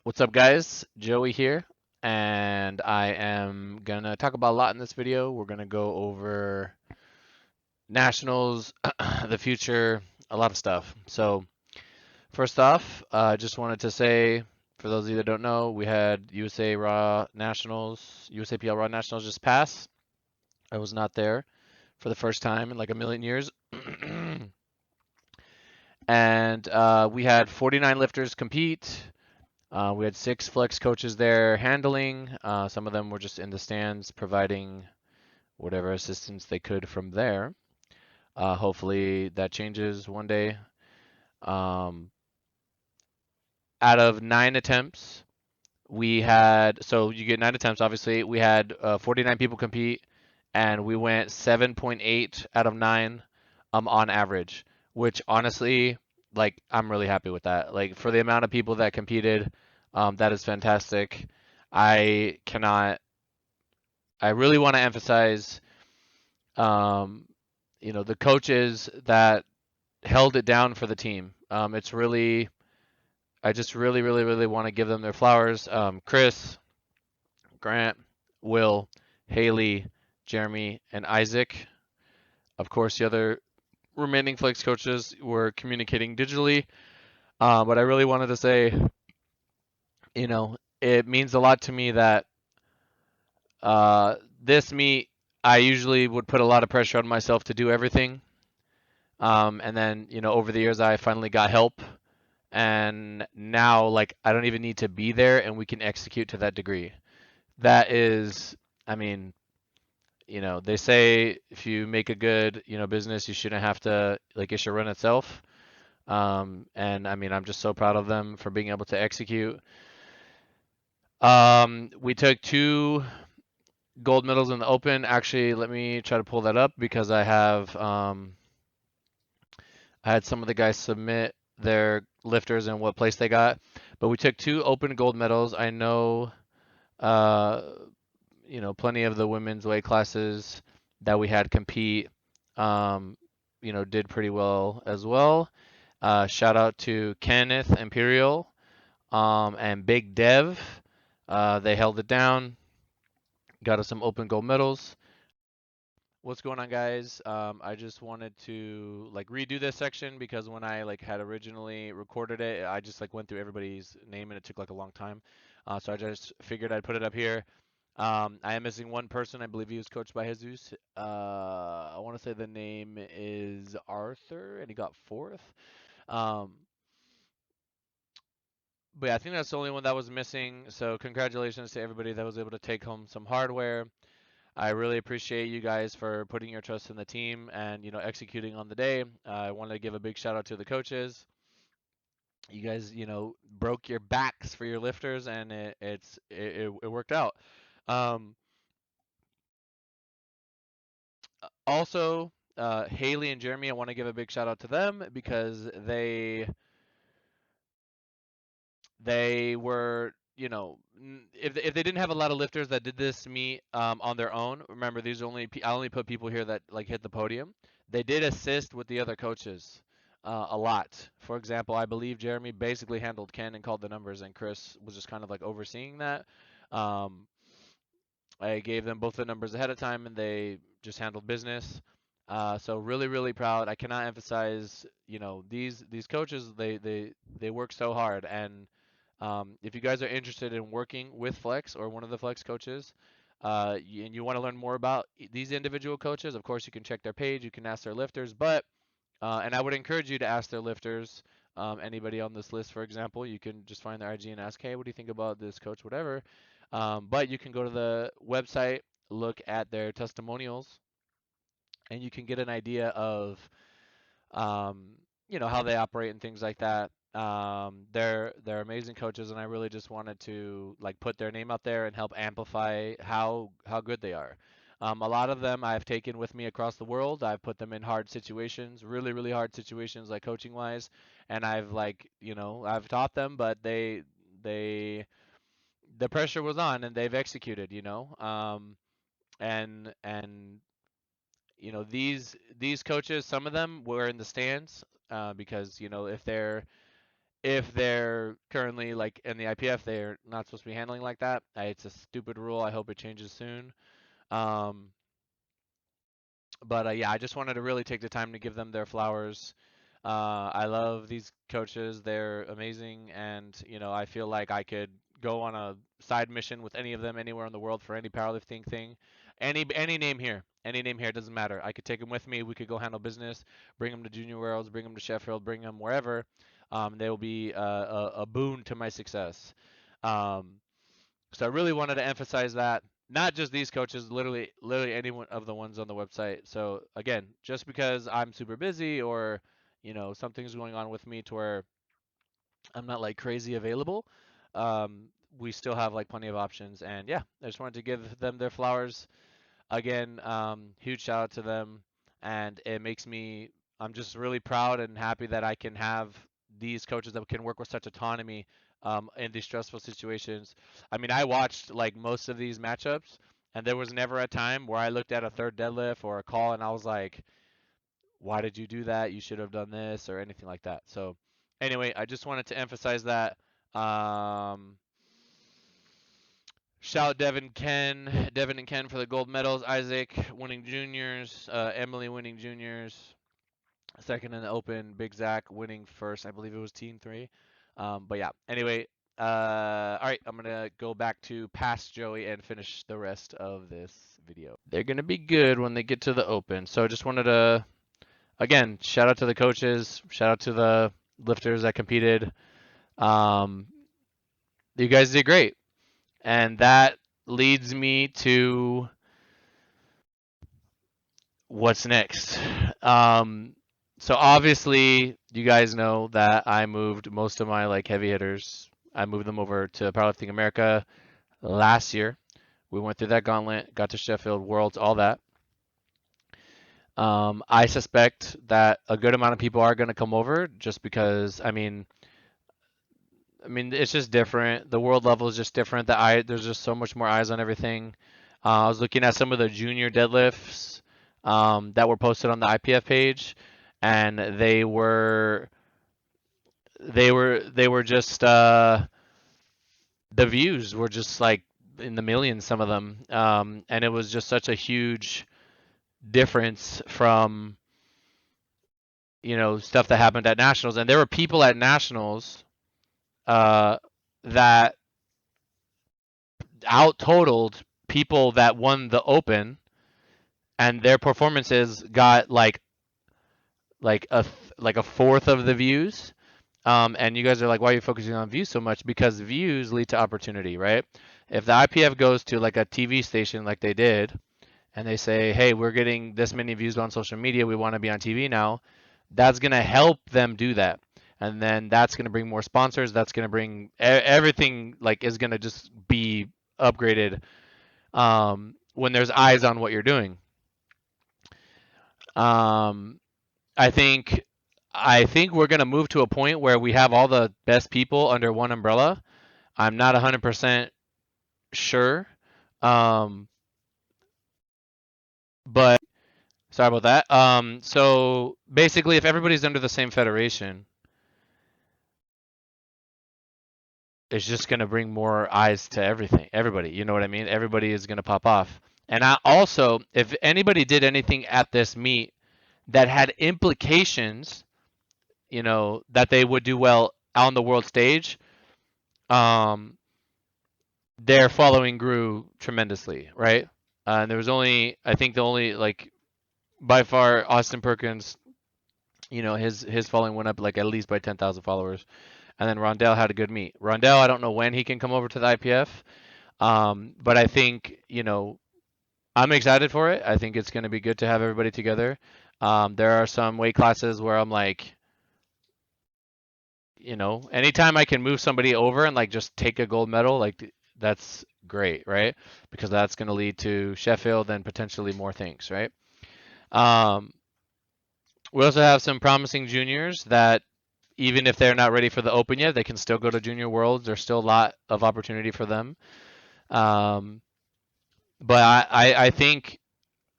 What's up, guys? Joey here, and I am gonna talk about a lot in this video. We're gonna go over nationals, the future, a lot of stuff. So, first off, I just wanted to say, for those of you that don't know, we had USA Raw Nationals, USAPL Raw Nationals just pass. I was not there for the first time in like a million years. And we had 49 lifters compete. We had six flex coaches there handling. Some of them were just in the stands providing whatever assistance they could from there. Hopefully that changes one day. Um, Out of 9 attempts, we had, so you get 9 attempts, obviously. We had 49 people compete, and we went 7.8 out of 9 on average, which honestly, like, I'm really happy with that. Like, for the amount of people that competed, that is fantastic. I cannot, I really want to emphasize, um, the coaches that held it down for the team. It's really, I just really, really, really want to give them their flowers. Chris, Grant, Will, Haley, Jeremy, and Isaac. Of course, the other remaining Flex coaches were communicating digitally. But I really wanted to say, it means a lot to me that this meet, I usually would put a lot of pressure on myself to do everything. And then, over the years, I finally got help. And now, like, I don't even need to be there and we can execute to that degree. That is, I mean, they say if you make a good, business, you shouldn't have to, like, it should run itself. And I mean, I'm just so proud of them for being able to execute. We took 2 gold medals in the open. Actually, let me try to pull that up because I had some of the guys submit their lifters and what place they got. But we took 2 open gold medals. I know, uh, plenty of the women's weight classes that we had compete, um, did pretty well as well. Shout out to Kenneth Imperial, and Big Dev. They held it down, got us some open gold medals. What's going on, guys? I just wanted to like redo this section because when I like had originally recorded it, I just like went through everybody's name and it took like a long time. So I just figured I'd put it up here. I am missing one person. I believe he was coached by Jesus. I want to say the name is Arthur, and he got fourth. Um, but yeah, I think that's the only one that was missing. So congratulations to everybody that was able to take home some hardware. I really appreciate you guys for putting your trust in the team and executing on the day. I want to give a big shout out to the coaches. You guys, broke your backs for your lifters, and it worked out. Um, Also, Haley and Jeremy, I want to give a big shout out to them because they were, if they didn't have a lot of lifters that did this meet on their own. Remember, I only put people here that like hit the podium. They did assist with the other coaches a lot. For example, I believe Jeremy basically handled Ken and called the numbers, and Chris was just kind of like overseeing that. Um, I gave them both the numbers ahead of time, and they just handled business. So really, really proud. I cannot emphasize, these coaches. They work so hard, and if you guys are interested in working with Flex or one of the Flex coaches, and you want to learn more about these individual coaches, of course you can check their page. You can ask their lifters, but and I would encourage you to ask their lifters. Anybody on this list, for example, you can just find their IG and ask, hey, what do you think about this coach, whatever. But you can go to the website, look at their testimonials, and you can get an idea of, um, how they operate and things like that. They're amazing coaches, and I really just wanted to like put their name out there and help amplify how good they are. A lot of them I've taken with me across the world. I've put them in hard situations, really, really hard situations, like coaching wise, and I've like, I've taught them, but they the pressure was on and they've executed, and these coaches, some of them were in the stands, because if they're if they're currently like in the IPF, they're not supposed to be handling like that. It's a stupid rule. I hope it changes soon. Um, but yeah, I just wanted to really take the time to give them their flowers. I love these coaches; they're amazing, and I feel like I could go on a side mission with any of them anywhere in the world for any powerlifting thing. Any name here, doesn't matter. I could take them with me. We could go handle business, bring them to Junior Worlds, bring them to Sheffield, bring them wherever. They will be a boon to my success. Um, so I really wanted to emphasize that, not just these coaches, literally any one of the ones on the website. So again, just because I'm super busy or something's going on with me to where I'm not like crazy available, we still have like plenty of options. And yeah, I just wanted to give them their flowers again. Huge shout out to them, and it makes me. I'm just really proud and happy that I can have these coaches that can work with such autonomy in these stressful situations. I mean, I watched like most of these matchups, and there was never a time where I looked at a third deadlift or a call and I was like, "Why did you do that? You should have done this," or anything like that. So, anyway, I just wanted to emphasize that. Um, Shout Devin and Ken for the gold medals. Isaac winning juniors. Emily winning juniors. Second in the open. Big Zach winning first. I believe it was team three. But yeah. Anyway, all right. I'm gonna go back to past Joey and finish the rest of this video. They're gonna be good when they get to the open. So just wanted to again shout out to the coaches. Shout out to the lifters that competed. Um, you guys did great. And that leads me to what's next. Um, so obviously, you guys know that I moved most of my like heavy hitters. I moved them over to Powerlifting America last year. We went through that gauntlet, got to Sheffield Worlds, all that. I suspect that a good amount of people are going to come over just because, I mean, it's just different. The world level is just different. There's just so much more eyes on everything. I was looking at some of the junior deadlifts that were posted on the IPF page, and they were just the views were just like in the millions, some of them, and it was just such a huge difference from stuff that happened at nationals, and there were people at nationals uh, that out totaled people that won the open, and their performances got like a fourth of the views. And you guys are like, why are you focusing on views so much? Because views lead to opportunity, right? If the IPF goes to like a TV station like they did, and they say, hey, we're getting this many views on social media, we want to be on TV now, that's going to help them do that. And then that's going to bring more sponsors. That's going to bring everything, like, is going to just be upgraded when there's eyes on what you're doing. Um, I think I think we're gonna move to a point where we have all the best people under one umbrella. I'm not 100% sure, um, but sorry about that. So basically, if everybody's under the same federation, it's just gonna bring more eyes to everything. Everybody, you know what I mean? Everybody is gonna pop off. And I also, if anybody did anything at this meet that had implications, that they would do well on the world stage, um, their following grew tremendously, right? And there was only, I think, the only like by far Austin Perkins, his following went up like at least by 10,000 followers, and then Rondell had a good meet. Rondell, I don't know when he can come over to the IPF, but I think I'm excited for it. I think it's going to be good to have everybody together. There are some weight classes where I'm like, anytime I can move somebody over and like just take a gold medal, like that's great, right? Because that's going to lead to Sheffield and potentially more things, right? Um, we also have some promising juniors that even if they're not ready for the Open yet, they can still go to Junior Worlds. There's still a lot of opportunity for them. Um, but I think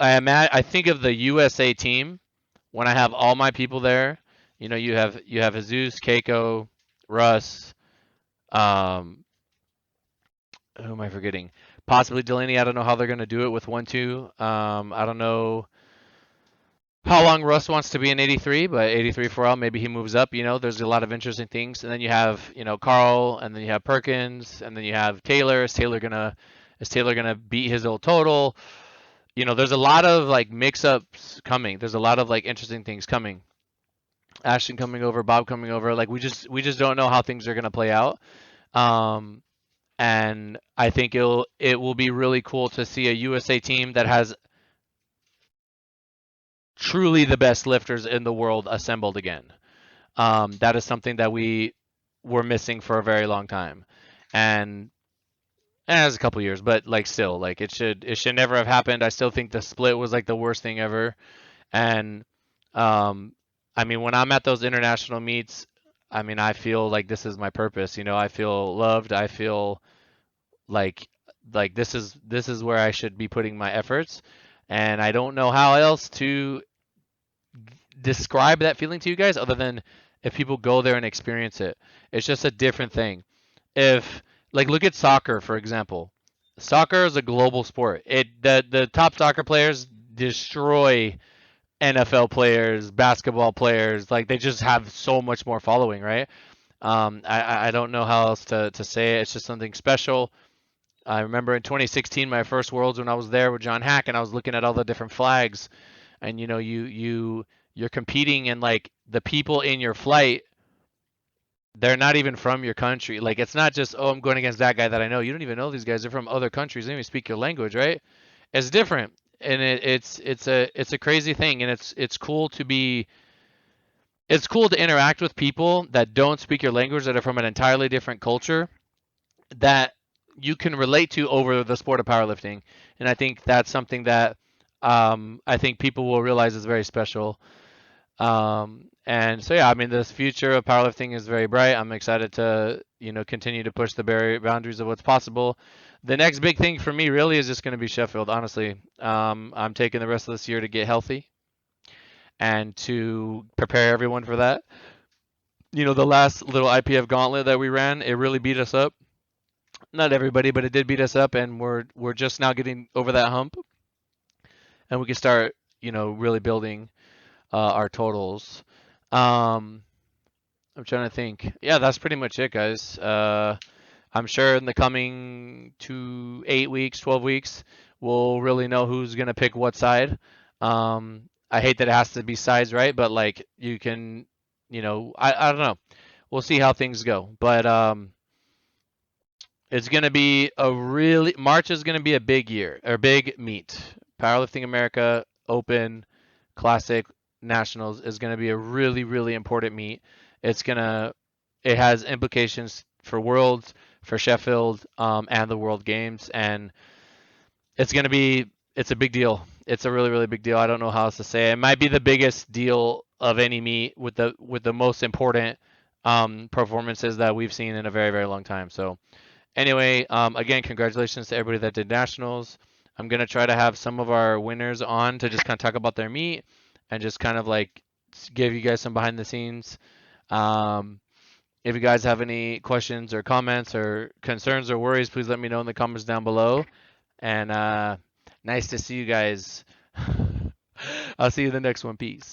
I think of the USA team when I have all my people there. You have Jesus, Keiko, Russ, um, who am I forgetting? Possibly Delaney. I don't know how they're going to do it with 1-2. I don't know how long Russ wants to be in 83, but 83 for all. Maybe he moves up. There's a lot of interesting things. And then you have, Carl, and then you have Perkins, and then you have Taylor. Is Taylor gonna beat his old total? There's a lot of like mix-ups coming. There's a lot of like interesting things coming. Ashton coming over, Bob coming over. Like we just don't know how things are gonna play out. Um, and I think it will be really cool to see a USA team that has truly the best lifters in the world assembled again. That is something that we were missing for a very long time, and it has a couple years, but like still, like it should never have happened. I still think the split was like the worst thing ever, and um, I mean when I'm at those international meets, I mean I feel like this is my purpose. I feel loved. I feel like this is where I should be putting my efforts, and I don't know how else to describe that feeling to you guys other than if people go there and experience it. It's just a different thing. If like look at soccer for example. Soccer is a global sport. The top soccer players destroy NFL players, basketball players. Like they just have so much more following, right? I don't know how else to say it. It's just something special. I remember in 2016, my first Worlds when I was there with John Hack, and I was looking at all the different flags, and you're competing, and like the people in your flight, they're not even from your country. Like it's not just I'm going against that guy that I know. You don't even know these guys. They're from other countries. They don't even speak your language, right? It's different, and it's a crazy thing, and it's cool to interact with people that don't speak your language that are from an entirely different culture that you can relate to over the sport of powerlifting. And I think that's something that I think people will realize is very special. And so yeah, I mean, this future of powerlifting is very bright. I'm excited to continue to push the boundaries of what's possible. The next big thing for me really is just going to be Sheffield. Honestly, I'm taking the rest of this year to get healthy and to prepare everyone for that. The last little IPF gauntlet that we ran, it really beat us up. Not everybody, but it did beat us up, and we're just now getting over that hump, and we can start, really building our totals. Um, I'm trying to think. Yeah, that's pretty much it, guys. I'm sure in the coming 8 weeks, 12 weeks, we'll really know who's gonna pick what side. I hate that it has to be sides, right? But like you can, I don't know. We'll see how things go, but it's going to be March is going to be a big year or big meet. Powerlifting America Open Classic Nationals is going to be a really really important meet. It has implications for Worlds, for Sheffield, and the World Games, and it's a big deal. It's a really really big deal. I don't know how else to say it. It might be the biggest deal of any meet with the most important performances that we've seen in a very very long time. So anyway, again, congratulations to everybody that did nationals. I'm gonna try to have some of our winners on to just kind of talk about their meet and just kind of like give you guys some behind the scenes. Um, if you guys have any questions or comments or concerns or worries, please let me know in the comments down below. And nice to see you guys. I'll see you in the next one. Peace.